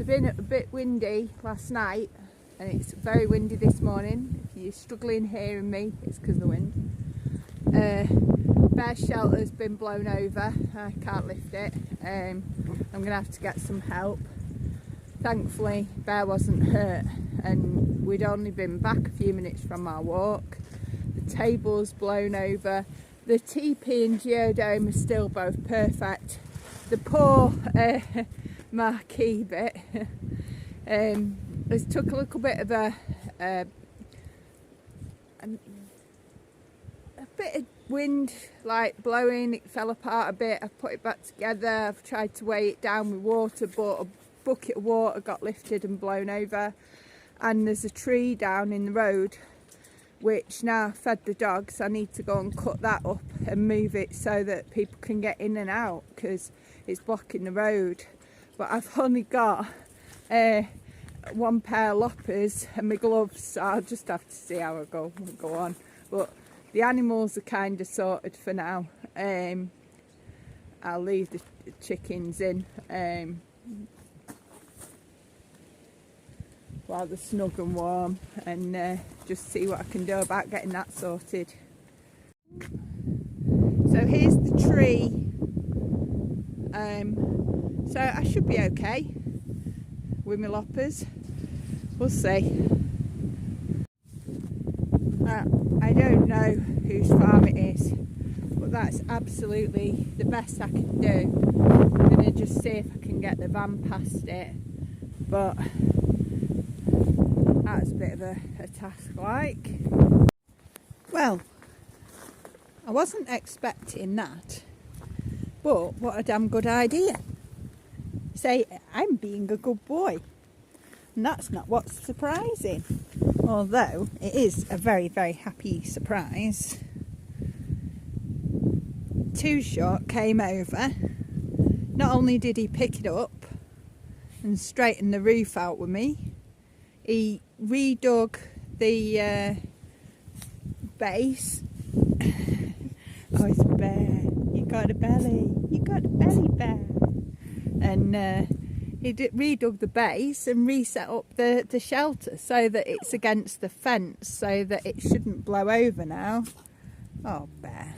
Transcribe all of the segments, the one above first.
It's been a bit windy last night and it's very windy this morning. If you're struggling hearing me, it's because of the wind. Bear's shelter's been blown over. I can't lift it. I'm going to have to get some help. Thankfully Bear wasn't hurt and we'd only been back a few minutes from our walk. The table's blown over. The teepee and geodome are still both perfect. The poor marquee bit has took a little bit of a bit of wind like blowing. It fell apart a bit. I've put it back together. I've tried to weigh it down with water, but a bucket of water got lifted and blown over. And there's a tree down in the road which now I've fed the dogs. I need to go and cut that up and move it so that people can get in and out because it's blocking the road. But I've only got one pair of loppers and my gloves, so I'll just have to see how I go on. But the animals are kind of sorted for now. I'll leave the chickens in while they're snug and warm, and just see what I can do about getting that sorted. So here's the tree. So I should be okay with my loppers. We'll see. I don't know whose farm it is, but that's absolutely the best I can do. I'm going to just see if I can get the van past it, but that's a bit of a task like. Well, I wasn't expecting that, but what a damn good idea. Say, I'm being a good boy. And that's not what's surprising. Although it is a very, very happy surprise. Too Short came over. Not only did he pick it up and straighten the roof out with me, he redug the base. Oh, it's a bear. You got a belly. You got a belly, Bear. And he redug the base and reset up the shelter so that it's against the fence so that it shouldn't blow over now. Oh, Bear.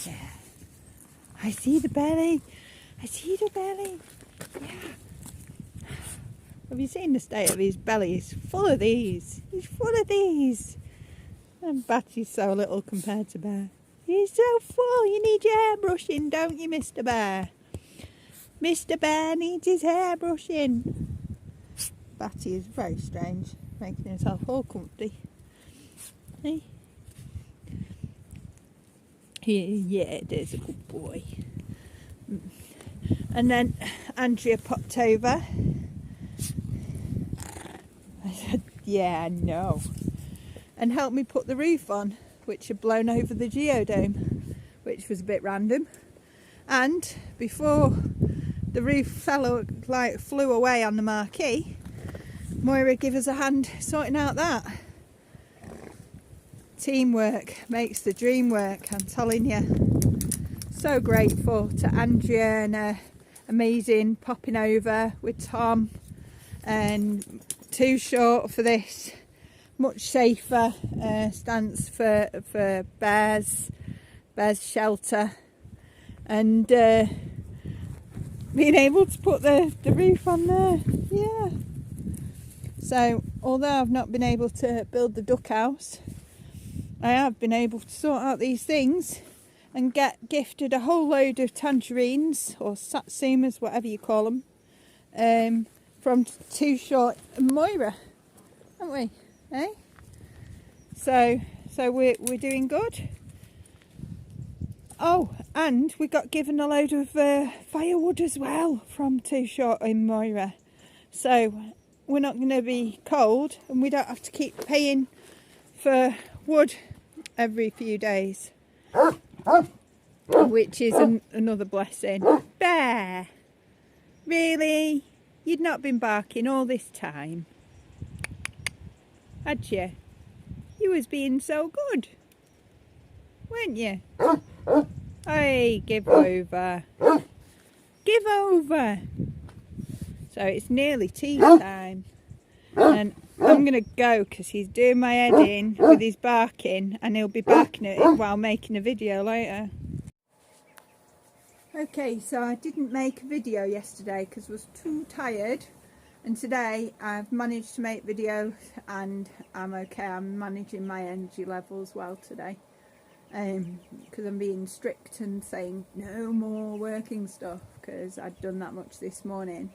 Yeah. I see the belly. I see the belly. Yeah. Have you seen the state of his belly? He's full of these. He's full of these. And Batty's so little compared to Bear. He's so full. You need your hair brushing, don't you, Mr. Bear? Mr. Bear needs his hair brushing. Batty is very strange, making himself all comfy. Hey? Yeah, there's a good boy. And then Andrea popped over. I said, yeah, I know. And helped me put the roof on, which had blown over the geodome, which was a bit random. And before the roof flew away on the marquee, Moira gave us a hand sorting out that. Teamwork makes the dream work, I'm telling you. So grateful to Andrea and amazing popping over with Tom and Too Short for this much safer stance for Bear's shelter, and being able to put the roof on there. Yeah. So although I've not been able to build the duck house, I have been able to sort out these things and get gifted a whole load of tangerines or satsumas, whatever you call them, from Too Short and Moira, haven't we? Eh? So we're doing good. Oh, and we got given a load of firewood as well from Too Short and Moira. So we're not going to be cold and we don't have to keep paying for wood every few days. Which is another blessing. Bear! Really? You'd not been barking all this time? Had you? You was being so good, weren't you? Hey, give over. Give over. So it's nearly tea time, and I'm going to go because he's doing my head in with his barking, and he'll be barking at it while making a video later. Okay, so I didn't make a video yesterday because I was too tired, and today I've managed to make videos and I'm okay. I'm managing my energy levels well today, because I'm being strict and saying no more working stuff because I'd done that much this morning.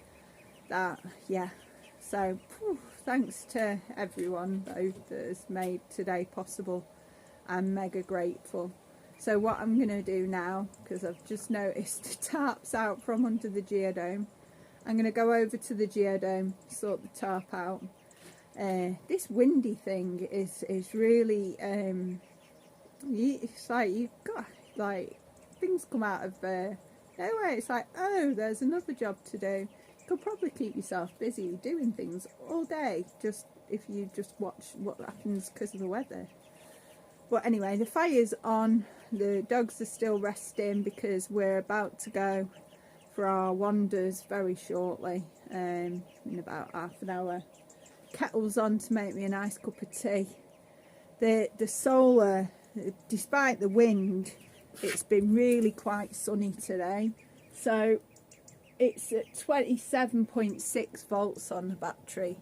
So thanks to everyone though that has made today possible. I'm mega grateful. So what I'm going to do now, because I've just noticed the tarps out from under the geodome, I'm going to go over to the geodome, sort the tarp out. This windy thing is really, it's like you've got, like, things come out of nowhere. It's like, oh, there's another job to do. You could probably keep yourself busy doing things all day, just if you just watch what happens because of the weather. But anyway, the fire's on. The dogs are still resting because we're about to go for our wanders very shortly, in about half an hour. Kettle's on to make me a nice cup of tea. The solar, despite the wind, it's been really quite sunny today. So it's at 27.6 volts on the battery.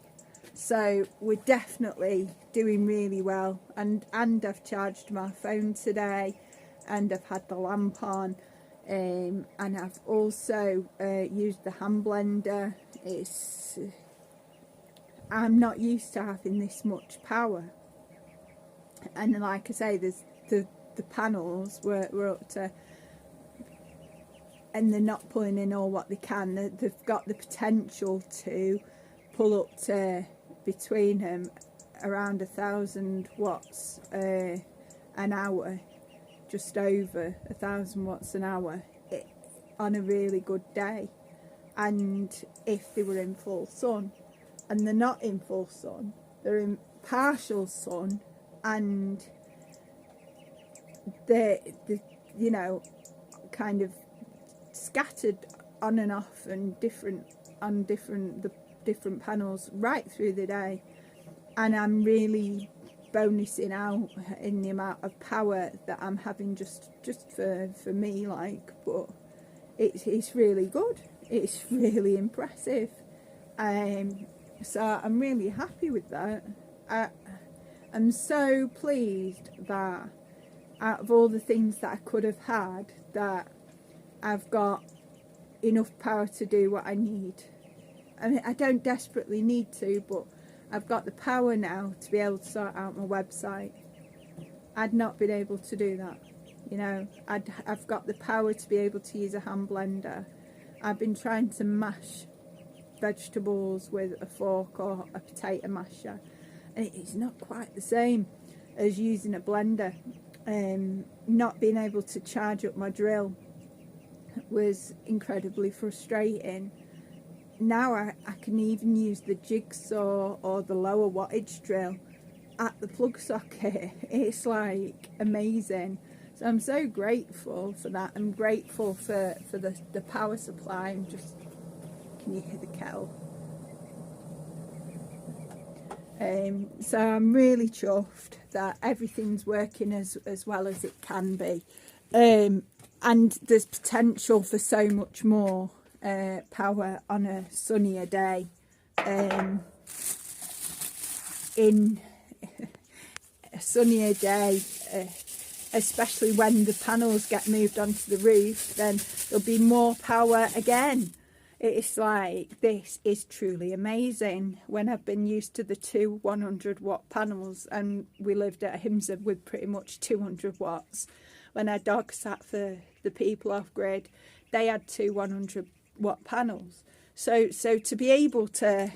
So we're definitely doing really well. And I've charged my phone today, and I've had the lamp on. And I've also used the hand blender. I'm not used to having this much power, and like I say, there's the panels we're up to, and they're not pulling in all what they can. They've got the potential to pull up to between them around 1,000 watts an hour. Just over 1,000 watts an hour on a really good day, and if they were in full sun. And they're not in full sun, they're in partial sun, and they're you know, kind of scattered on and off and the different panels right through the day. And I'm really bonusing out in the amount of power that I'm having just for me, like. But it's really good, it's really impressive. So I'm really happy with that. I'm so pleased that out of all the things that I could have had, that I've got enough power to do what I need. I mean, I don't desperately need to, but I've got the power now to be able to sort out my website. I'd not been able to do that, you know. I've got the power to be able to use a hand blender. I've been trying to mash vegetables with a fork or a potato masher, and it's not quite the same as using a blender. Not being able to charge up my drill was incredibly frustrating. Now I can even use the jigsaw or the lower wattage drill at the plug socket. It's like amazing. So I'm so grateful for that. I'm grateful for the power supply. Can you hear the kettle? So I'm really chuffed that everything's working as well as it can be, and there's potential for so much more power on a sunnier day. In a sunnier day, especially when the panels get moved onto the roof, then there'll be more power again. It's like, this is truly amazing. When I've been used to the two 100 watt panels, and we lived at Himsford with pretty much 200 watts. When our dog sat for the people off grid, they had two 100 watt panels. So to be able to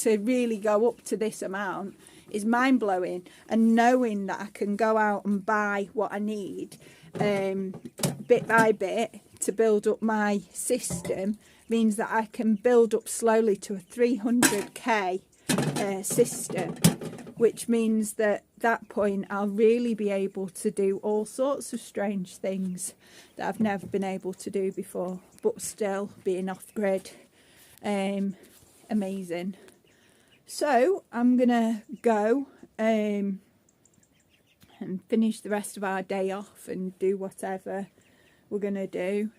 really go up to this amount is mind blowing. And knowing that I can go out and buy what I need bit by bit to build up my system means that I can build up slowly to a 300k system, which means that at that point I'll really be able to do all sorts of strange things that I've never been able to do before, but still being off grid. amazing. So I'm gonna go and finish the rest of our day off and do whatever we're gonna do,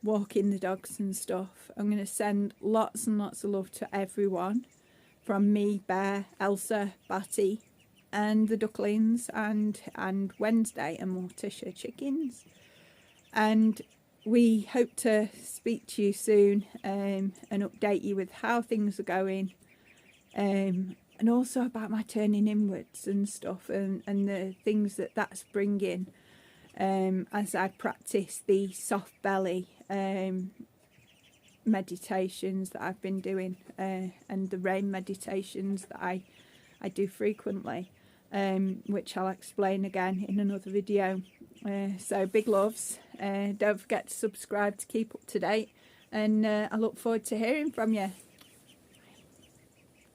walking the dogs and stuff. I'm gonna send lots and lots of love to everyone from me, Bear, Elsa, Batty and the ducklings, and Wednesday and Morticia chickens. And we hope to speak to you soon and update you with how things are going, and also about my turning inwards and stuff, and the things that's bringing as I practice the soft belly meditations that I've been doing, and the rain meditations that I do frequently, which I'll explain again in another video. So big loves. Don't forget to subscribe to keep up to date, and I look forward to hearing from you.